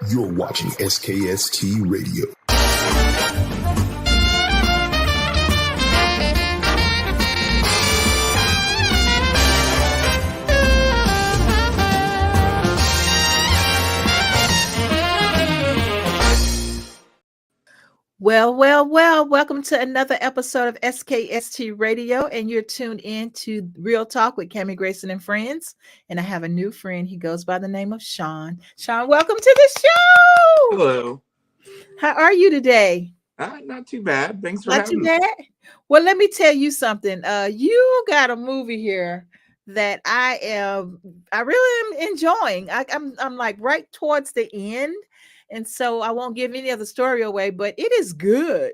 You're watching SKST Radio. Well, welcome to another episode of SKST Radio, and you're tuned in to Real Talk with Cammie, Grayson, and friends. And I have a new friend. He goes by the name of Shawn. Shawn, welcome to the show. Hello. How are you today? Not too bad. Thanks for Not having too me. bad. Well, let me tell you something. You got a movie here that I really am enjoying. I'm like right towards the end. And so I won't give any of the story away, but it is good.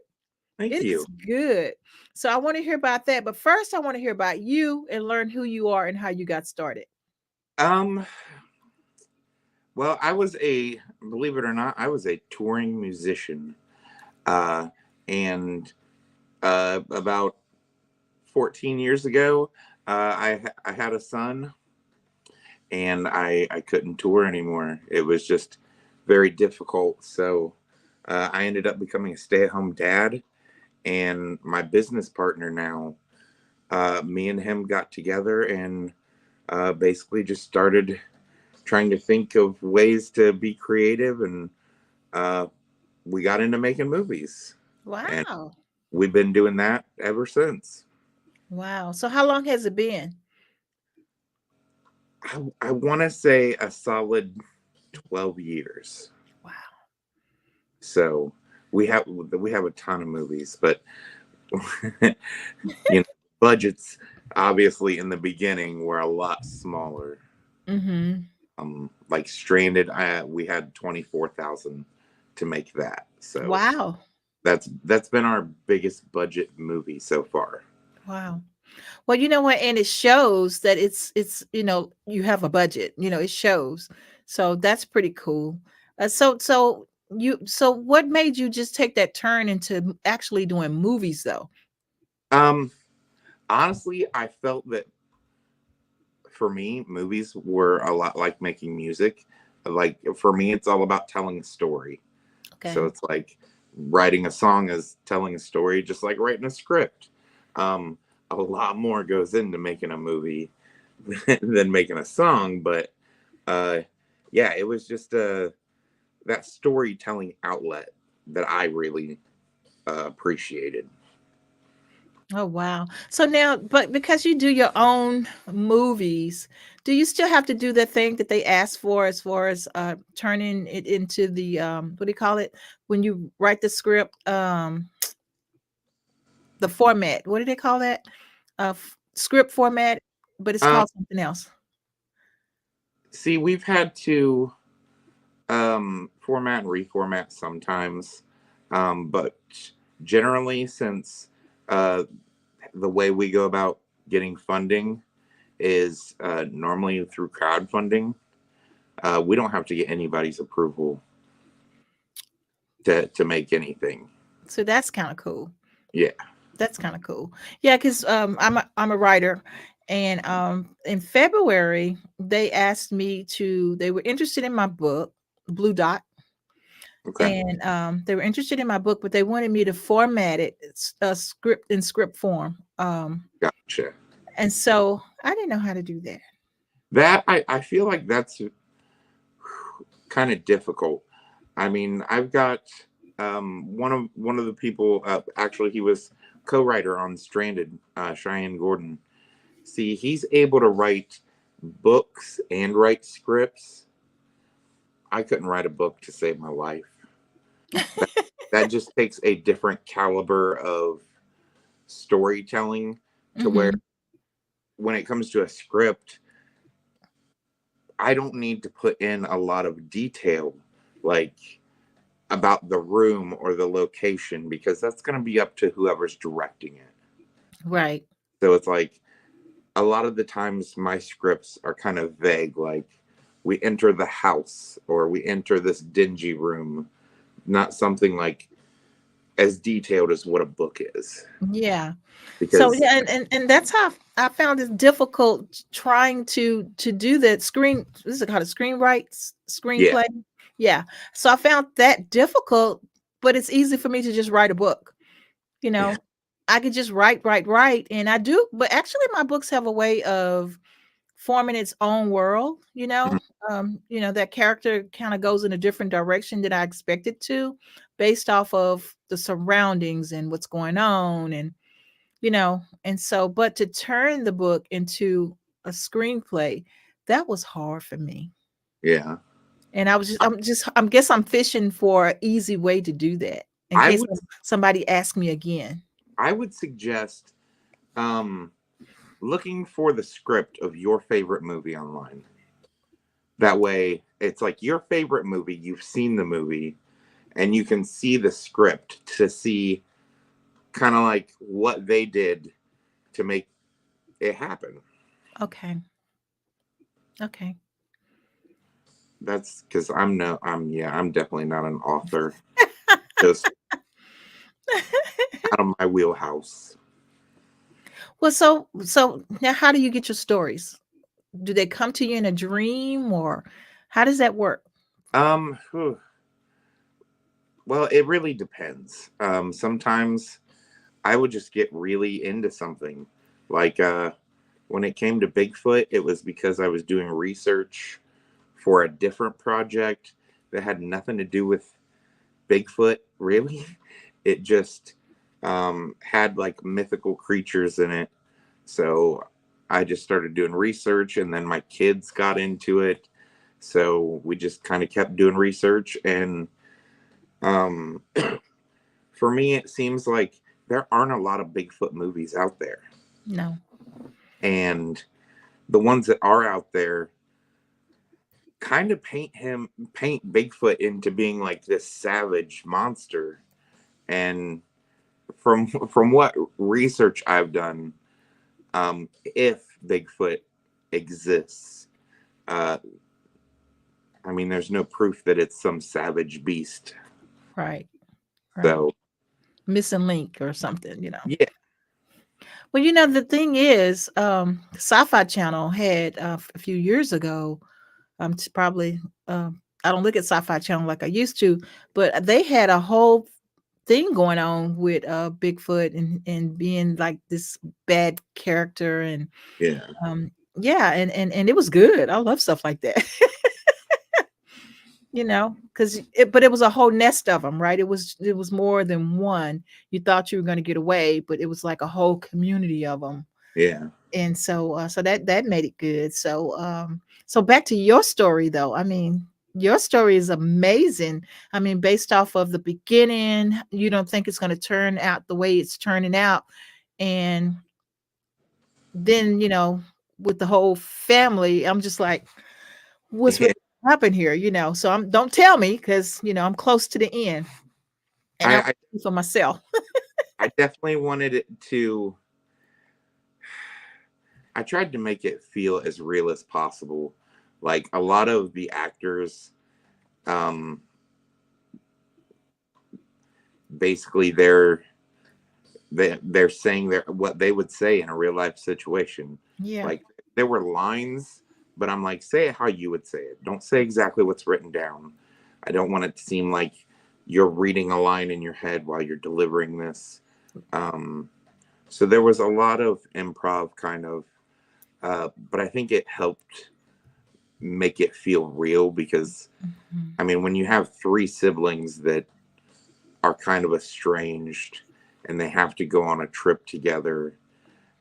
Thank It you. is good. So I want to hear about that. But first, I want to hear about you and learn who you are and how you got started. Well, believe it or not, I was a touring musician. And about 14 years ago, I had a son, and I couldn't tour anymore. It was just very difficult. So I ended up becoming a stay-at-home dad, and my business partner now, me and him got together and basically just started trying to think of ways to be creative, and we got into making movies. Wow. And we've been doing that ever since. Wow. So how long has it been? I want to say a solid 12 years. Wow. So we have a ton of movies, but budgets obviously in the beginning were a lot smaller. Mm-hmm. Like Stranded, we had 24,000 to make that. So wow. That's been our biggest budget movie so far. Wow. Well, you know what, and it shows that it's you have a budget. It shows. So that's pretty cool. So what made you just take that turn into actually doing movies though? Honestly, I felt that for me, movies were a lot like making music. Like for me, it's all about telling a story. Okay. So it's like writing a song is telling a story, just like writing a script. A lot more goes into making a movie than making a song, but yeah, it was just that storytelling outlet that I really appreciated. Oh wow. So now, but because you do your own movies, do you still have to do the thing that they ask for as far as turning it into the what do you call it when you write the script, the format? What do they call that? Script format, but it's called something else. See, we've had to format and reformat sometimes, but generally, since the way we go about getting funding is normally through crowdfunding, we don't have to get anybody's approval to make anything. So that's kind of cool. Yeah, that's kind of cool. Yeah, because I'm a writer, and in February they asked me to. They were interested in my book, Blue Dot. Okay. And they were interested in my book, but they wanted me to format it in script form. Gotcha. And so I didn't know how to do that. That I feel like that's kind of difficult. I mean, I've got one of the people. Actually, he was co-writer on Stranded, Cheyenne Gordon. See, he's able to write books and write scripts. I couldn't write a book to save my life. That just takes a different caliber of storytelling to where when it comes to a script, I don't need to put in a lot of detail like about the room or the location, because that's going to be up to whoever's directing it. Right. So it's like a lot of the times my scripts are kind of vague, like we enter the house or we enter this dingy room, not something like as detailed as what a book is. Yeah. Because, so yeah, and that's how I found it difficult trying to do that screen. This is called a screenplay. Yeah. So I found that difficult, but it's easy for me to just write a book. You Yeah. know, I could just write, and I do. But actually, my books have a way of forming its own world. Mhm. That character kind of goes in a different direction than I expected to, based off of the surroundings and what's going on, and so. But to turn the book into a screenplay, that was hard for me. Yeah. And I guess I'm fishing for an easy way to do that in I case would somebody asks me again. I would suggest looking for the script of your favorite movie online. That way, it's like your favorite movie, you've seen the movie, and you can see the script to see kind of like what they did to make it happen. Okay. Okay. That's because I'm definitely not an author. Just out of my wheelhouse. Well, so now how do you get your stories? Do they come to you in a dream, or how does that work? Whew. Well, it really depends. Sometimes I would just get really into something. Like when it came to Bigfoot, it was because I was doing research for a different project that had nothing to do with Bigfoot, really. It just had like mythical creatures in it. So I just started doing research, and then my kids got into it. So we just kind of kept doing research. And um, for me, it seems like there aren't a lot of Bigfoot movies out there. No. And the ones that are out there kind of paint Bigfoot into being like this savage monster. And from what research I've done, if Bigfoot exists, uh, I mean, there's no proof that it's some savage beast. Right. Right. So Missing link or something. yeah, Well, the thing is, Sci-Fi Channel had a few years ago. Probably, I don't look at Sci-Fi Channel like I used to, but they had a whole thing going on with Bigfoot and being like this bad character, and yeah, yeah, and it was good. I love stuff like that. Because but it was a whole nest of them, right? It was more than one. You thought you were going to get away, but it was like a whole community of them. yeah. And so that made it good. So back to your story, though. I mean, your story is amazing. I mean, based off of the beginning, you don't think it's going to turn out the way it's turning out, and then with the whole family, I'm just like, what's really happened here? So don't tell me, because I'm close to the end, and I I, see for myself. I definitely wanted it to. I tried to make it feel as real as possible. Like a lot of the actors, um, basically they're saying what they would say in a real life situation. Yeah. Like there were lines, but I'm like, say it how you would say it. Don't say exactly what's written down. I don't want it to seem like you're reading a line in your head while you're delivering this. So there was a lot of improv kind of, but I think it helped make it feel real because, Mhm. I mean, when you have three siblings that are kind of estranged and they have to go on a trip together,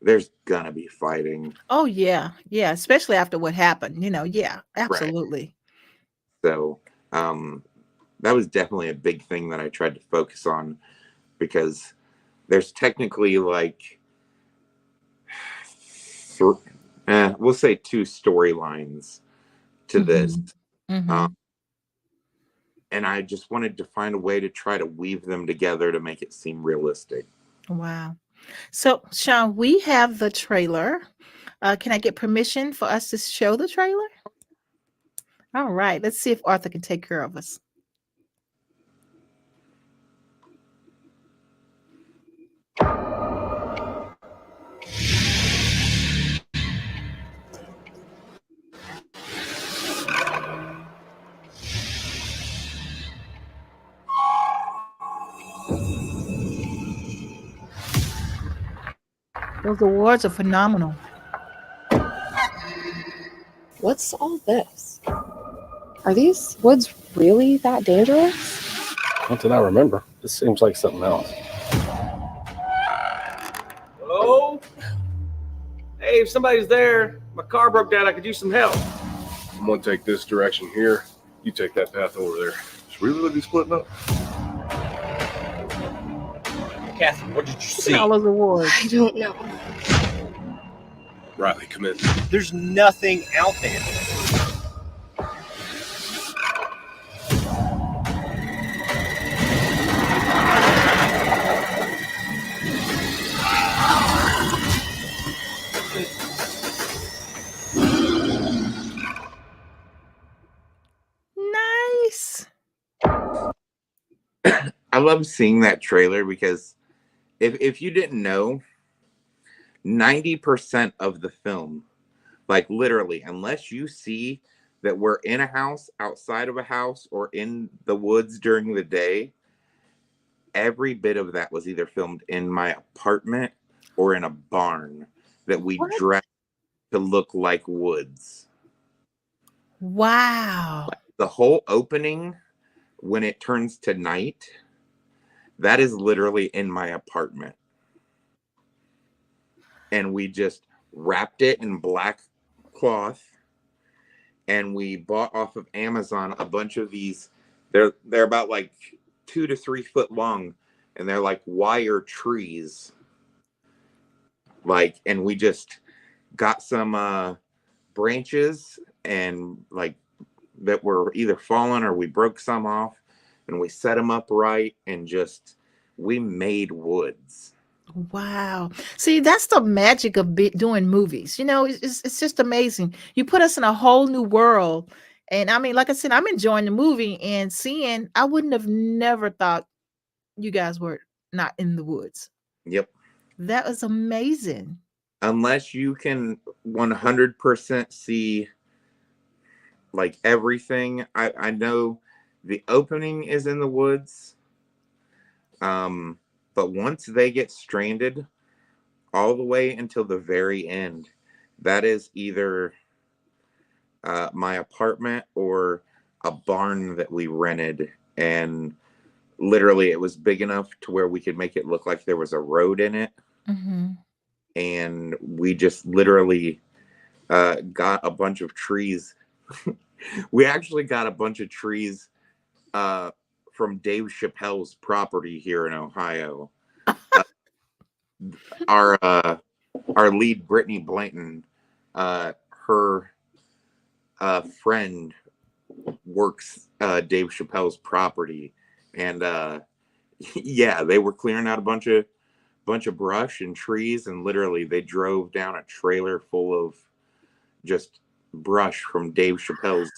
there's gonna be fighting. Oh yeah, yeah, especially after what happened. Yeah, Right. absolutely. So that was definitely a big thing that I tried to focus on because there's technically like th- we'll say two storylines to this. Mhm. Um, Mhm. and I just wanted to find a way to try to weave them together to make it seem realistic. Wow. So, Shawn, we have the trailer. Can I get permission for us to show the trailer? All right. Let's see if Arthur can take care of us. Those awards are phenomenal. What's all this? Are these woods really that dangerous? Not that I remember. This seems like something else. Hello? Hey, if somebody's there, my car broke down. I could use some help. I'm gonna take this direction here. You take that path over there. Should we really be splitting up? Catherine, what did you see? All those awards. I don't know. Riley, come in. There's nothing out there. Nice. I love seeing that trailer because if you didn't know, 90% of the film, like literally, unless you see that we're in a house, outside of a house, or in the woods during the day, every bit of that was either filmed in my apartment or in a barn that we dressed to look like woods. Wow. The whole opening, when it turns to night, that is literally in my apartment. And we just wrapped it in black cloth, and we bought off of Amazon a bunch of these. They're about like 2 to 3 foot long, and they're like wire trees. Like, and we just got some branches and like that were either fallen or we broke some off, and we set them up right, and just we made woods. Wow. See, that's the magic of doing movies. You know, it's just amazing. You put us in a whole new world. And I mean, like I said, I'm enjoying the movie and seeing, I wouldn't have never thought you guys were not in the woods. Yep. That was amazing. Unless you can 100% see like everything. I know the opening is in the woods. But once they get stranded, all the way until the very end, that is either my apartment or a barn that we rented. And literally, it was big enough to where we could make it look like there was a road in it. Mm-hmm. And we just literally got a bunch of trees. We actually got a bunch of trees from Dave Chappelle's property here in Ohio. Our lead, Brittney Blanton, her friend works Dave Chappelle's property, and yeah, they were clearing out a bunch of brush and trees, and literally they drove down a trailer full of just brush from Dave Chappelle's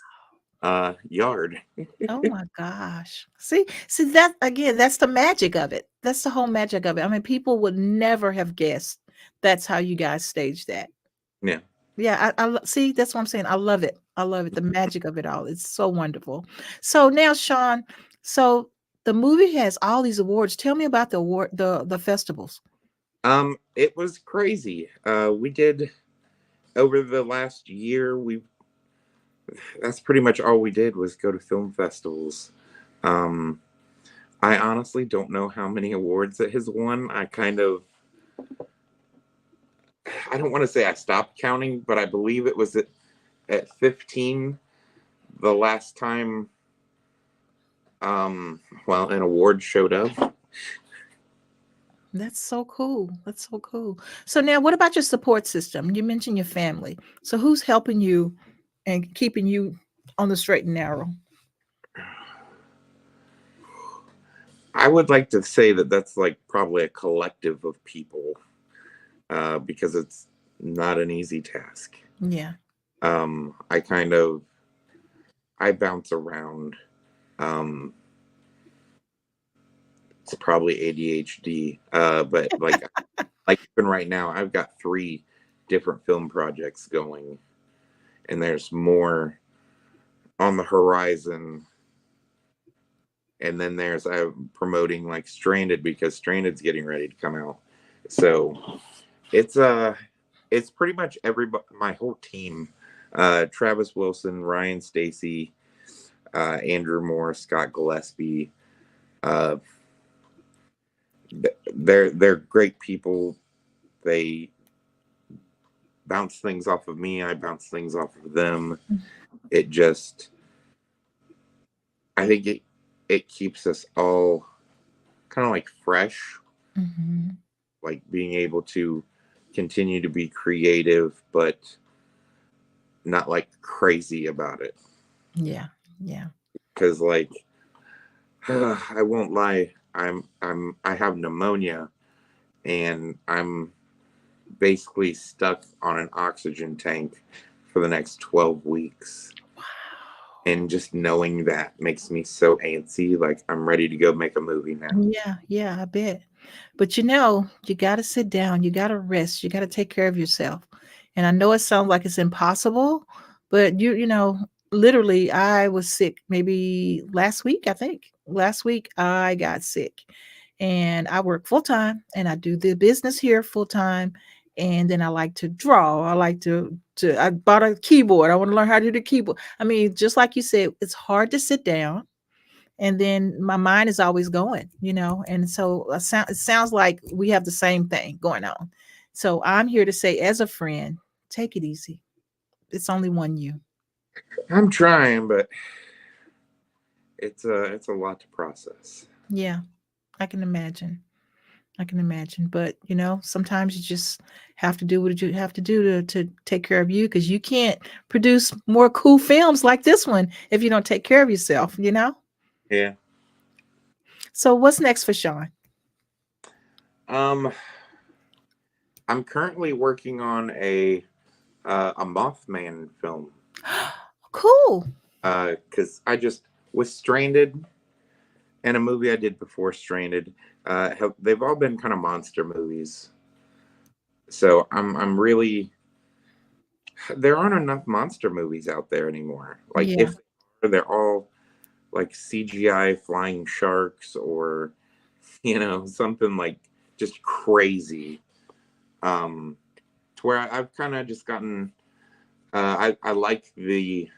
yard. Oh my gosh. See that again, that's the magic of it. That's the whole magic of it. I mean, people would never have guessed that's how you guys staged that. Yeah. Yeah, I see, that's what I'm saying. I love it. I love it. The magic of it all. It's so wonderful. So now, Shawn, so the movie has all these awards. Tell me about the festivals. It was crazy. We did over the last year, that's pretty much all we did was go to film festivals. I honestly don't know how many awards it has won. I don't want to say I stopped counting, but I believe it was at 15 the last time an award showed up. That's so cool. That's so cool. So now what about your support system? You mentioned your family. So who's helping you and keeping you on the straight and narrow? I would like to say that that's like probably a collective of people, because it's not an easy task. Yeah. I bounce around. It's probably ADHD, but like even right now, I've got 3 different film projects going, and there's more on the horizon And then there's I'm promoting like Stranded because Stranded's getting ready to come out. So it's pretty much everybody, my whole team. Travis Wilson, Ryan Stacy, Andrew Moore, Scott Gillespie. Uh, they're great people. They bounce things off of me. I bounce things off of them. It just, I think it keeps us all kind of like fresh, like being able to continue to be creative, but not like crazy about it. Yeah. Because like, I won't lie, I have pneumonia, and I'm basically stuck on an oxygen tank for the next 12 weeks. And just knowing that makes me so antsy. Like, I'm ready to go make a movie now. Yeah, I bet. But you got to sit down, you got to rest, you got to take care of yourself. And I know it sounds like it's impossible, but literally, I was sick maybe last week, I think. Last week, I got sick. And I work full time and I do the business here full time. And then I like to draw. I like I bought a keyboard. I want to learn how to do the keyboard. I mean, just like you said, it's hard to sit down. And then my mind is always going, and so it sounds like we have the same thing going on. So I'm here to say, as a friend, take it easy. It's only one you. I'm trying, but it's a lot to process. Yeah, I can imagine. But sometimes you just have to do what you have to do to take care of you, because you can't produce more cool films like this one if you don't take care of yourself. Yeah. So what's next for Shawn? I'm currently working on a Mothman film. Cool. Because I just was Stranded, and a movie I did before Stranded. They've all been kind of monster movies. So I'm really, there aren't enough monster movies out there anymore. Like, Yeah. if they're all like CGI flying sharks, or something like just crazy. To where I've kind of just gotten, I like the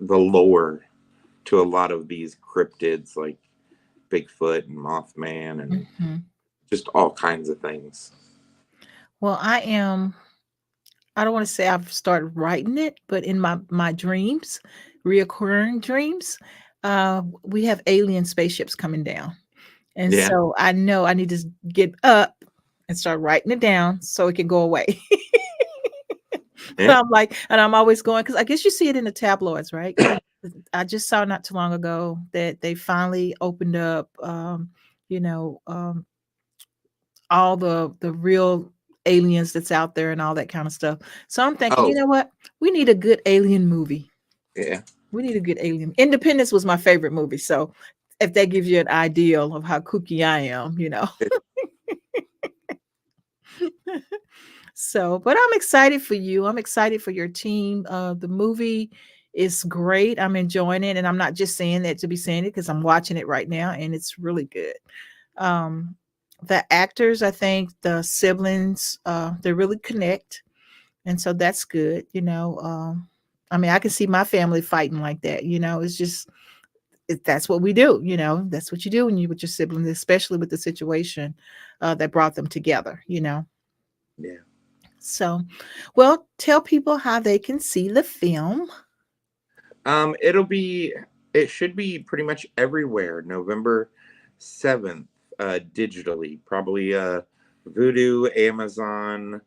lore to a lot of these cryptids, like Bigfoot and Mothman and just all kinds of things. Well, I don't want to say I've started writing it, but in my dreams, reoccurring dreams, we have alien spaceships coming down. And Yeah. so I know I need to get up and start writing it down so it can go away. Yeah. And I'm always going, because I guess you see it in the tabloids, right? I just saw not too long ago that they finally opened up, all the real aliens that's out there and all that kind of stuff. So I'm thinking, you know what? We need a good alien movie. Yeah. We need a good alien. Independence was my favorite movie. So if that gives you an ideal of how kooky I am, So, but I'm excited for you. I'm excited for your team. The movie is great. I'm enjoying it. And I'm not just saying that to be saying it, because I'm watching it right now and it's really good. The actors, I think the siblings, they really connect. And so that's good. I mean, I can see my family fighting like that. It's just, that's what we do. That's what you do when you with your siblings, especially with the situation that brought them together. Yeah. So, well, tell people how they can see the film. It should be pretty much everywhere November 7th, digitally, probably Vudu, Amazon,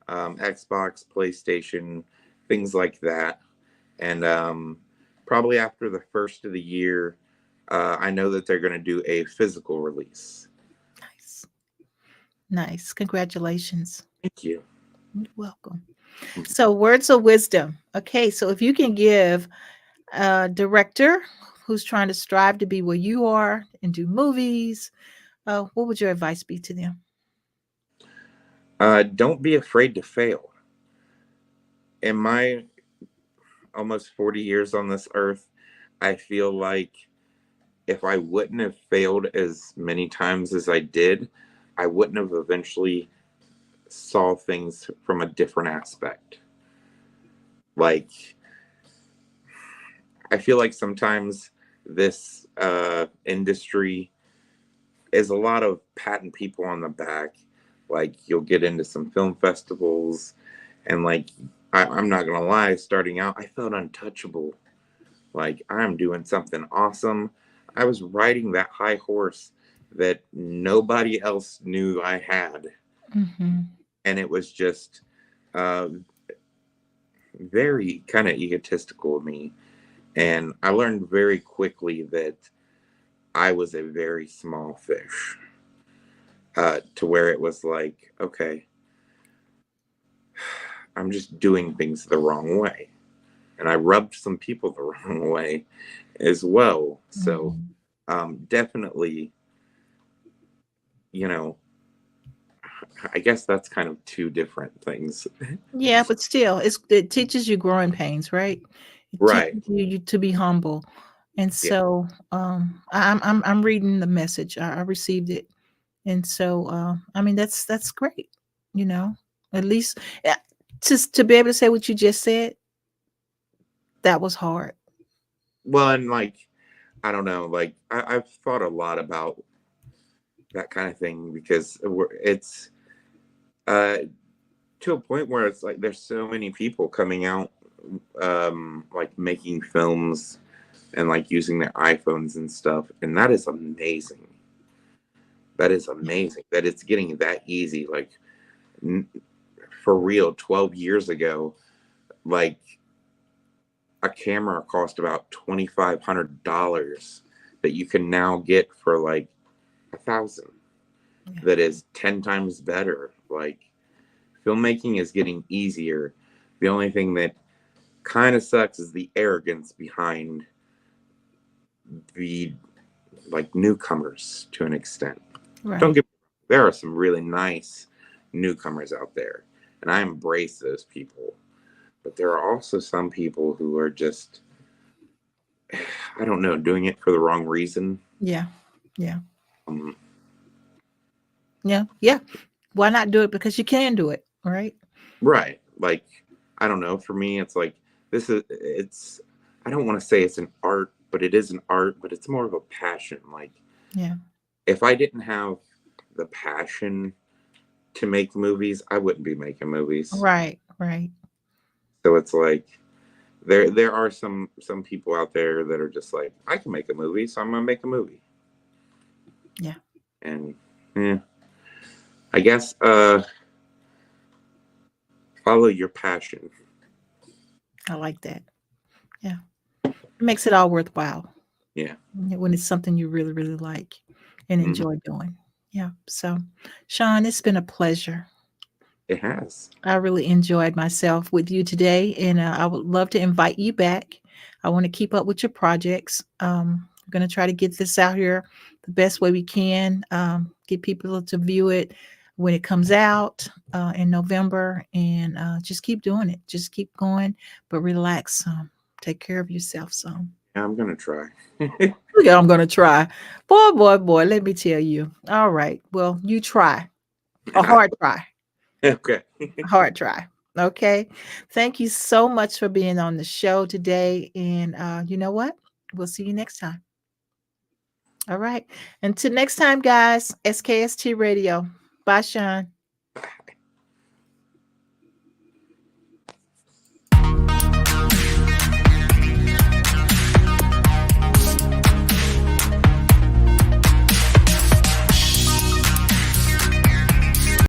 Xbox, PlayStation, things like that. And probably after the first of the year, I know that they're going to do a physical release. Nice. Congratulations. Thank you. You're welcome. So, words of wisdom. Okay, so if you can give a director who's trying to strive to be where you are and do movies, what would your advice be to them? Don't be afraid to fail. In my almost 40 years on this earth, I feel like if I wouldn't have failed as many times as I did, I wouldn't have eventually saw things from a different aspect. Like, I feel like sometimes this industry is a lot of patting people on the back. Like, you'll get into some film festivals, and like, I'm not gonna lie, starting out, I felt untouchable. Like, I'm doing something awesome. I was riding that high horse that nobody else knew I had. Mm-hmm. And it was just very kind of egotistical of me. And I learned very quickly that I was a very small fish, to where it was like, okay, I'm just doing things the wrong way. And I rubbed some people the wrong way as well. So definitely, you know, I guess that's kind of two different things. Yeah, but still, it teaches you growing pains, right? It Right. teaches you to be humble. And Yeah. so I'm reading the message. I received it. And so I mean that's great, you know. At least just to be able to say what you just said, that was hard. Well, and like, I don't know, like I've thought a lot about that kind of thing because it's to a point where it's like there's so many people coming out, like making films and like using their iPhones and stuff, and that is amazing. That is amazing that it's getting that easy. Like, for real, 12 years ago, like a camera cost about $2,500 that you can now get for like $1,000. Yeah. That is 10 times better. Like, filmmaking is getting easier. The only thing that kind of sucks is the arrogance behind the like newcomers to an extent. Right. Don't get me wrong, there are some really nice newcomers out there, and I embrace those people. But there are also some people who are just, I don't know, doing it for the wrong reason. Yeah. Yeah. Um, Yeah. Yeah. Why not do it? Because you can do it, right? right. Like, I don't know. For me, it's like, I don't want to say it's an art, but it is an art, but it's more of a passion. Like, Yeah. if I didn't have the passion to make movies, I wouldn't be making movies. Right. Right. So it's like, there are some people out there that are just like, I can make a movie, so I'm gonna make a movie. Yeah. And I guess follow your passion. I like that. Yeah. It makes it all worthwhile. Yeah. When it's something you really, really like and Mhm. enjoy doing. Yeah. So, Shawn, it's been a pleasure. It has. I really enjoyed myself with you today, and I would love to invite you back. I want to keep up with your projects. We're going to try to get this out here the best way we can, get people to view it when it comes out in November, and just keep doing it. Just keep going, but relax some. Take care of yourself some. Yeah, I'm gonna try. Yeah, I'm going to try. Boy, let me tell you. All right. Well, you try. A hard try. Okay. Hard try. Okay. Thank you so much for being on the show today. And you know what? We'll see you next time. All right. Until next time, guys, SKST Radio. Bye, Shawn.